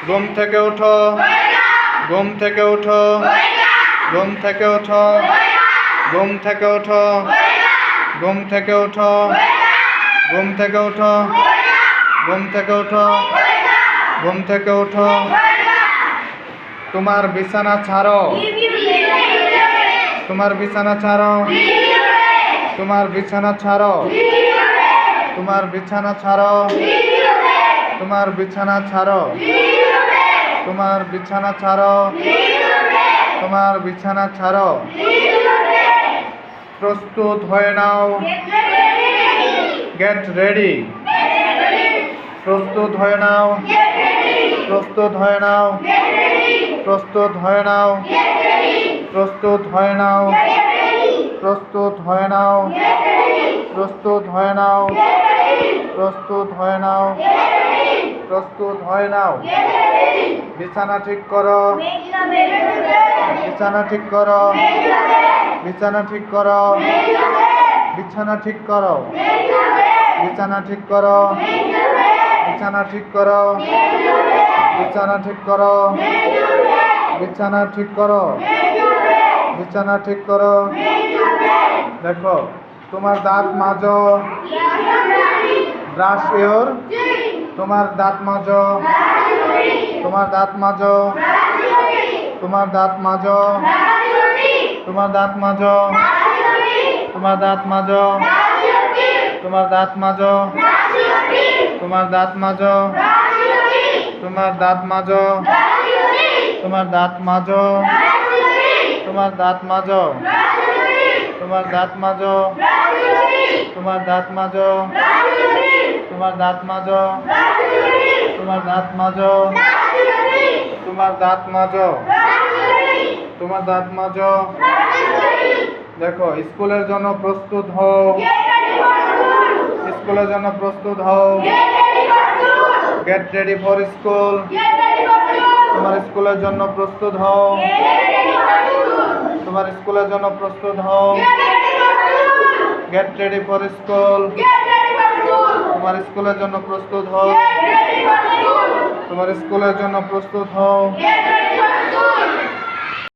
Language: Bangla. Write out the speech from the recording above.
ঘুম থেকে ওঠো, ঘুম থেকে ওঠো, ঘুম থেকে ওঠো, ঘুম থেকে ওঠো, ঘুম থেকে ওঠো, ঘুম থেকে ওঠো, ঘুম থেকে ওঠো, ঘুম থেকে ওঠো। তোমার বিছানা ছাড়ো, তোমার বিছানা ছাড়ো, তোমার বিছানা ছাড়ো, তোমার বিছানা ছাড়ো, তোমার বিছানা ছাড়ো, তোমার বিছানা ছাড়ো, তোমার বিছানা ছাড়ো। প্রস্তুত হয়ে নাও, গেট রেডি। প্রস্তুত হয়ে নাও, প্রস্তুত হয়ে নাও, প্রস্তুত হয়ে নাও, প্রস্তুত হয়ে নাও, প্রস্তুত হয়ে নাও, প্রস্তুত হয়ে নাও, প্রস্তুত হয়ে নাও, প্রস্তুত হয়ে নাও। বিছানা ঠিক করো, বিছানা ঠিক করো, বিছানা ঠিক করো, বিছানা ঠিক করো, বিছানা ঠিক করো, বিছানা ঠিক করো, বিছানা ঠিক করো, বিছানা ঠিক করো, বিছানা ঠিক করো। দেখো, তোমার দাঁত মাজো, ব্রাশ ইওর, তোমার দাঁত মাজো, তোমার দাঁত মাজো, তোমার দাঁত মাজো, তোমার দাঁত মাজো, তোমার দাঁত মাজো, তোমার দাঁত মাজো, তোমার দাঁত মাজো, তোমার দাঁত মাজো, তোমার দাঁত মাজো, তোমার দাঁত মাজো, তোমার দাঁত মাজো, তোমার দাঁত মাজো, তোমার দাঁত মাজো, তোমার দাঁত মাজো, তোমার দাঁত মাজো, তোমার দাঁত মাজো। দেখো, স্কুলের জন্য প্রস্তুত হও, স্কুলের জন্য প্রস্তুত হও। Get ready for school. তোমার স্কুলের জন্য প্রস্তুত হও, তোমার স্কুলের জন্য প্রস্তুত হও। Get ready for school. তোমার স্কুলের জন্য প্রস্তুত হও, তোমার স্কুলের জন্য প্রস্তুত হও।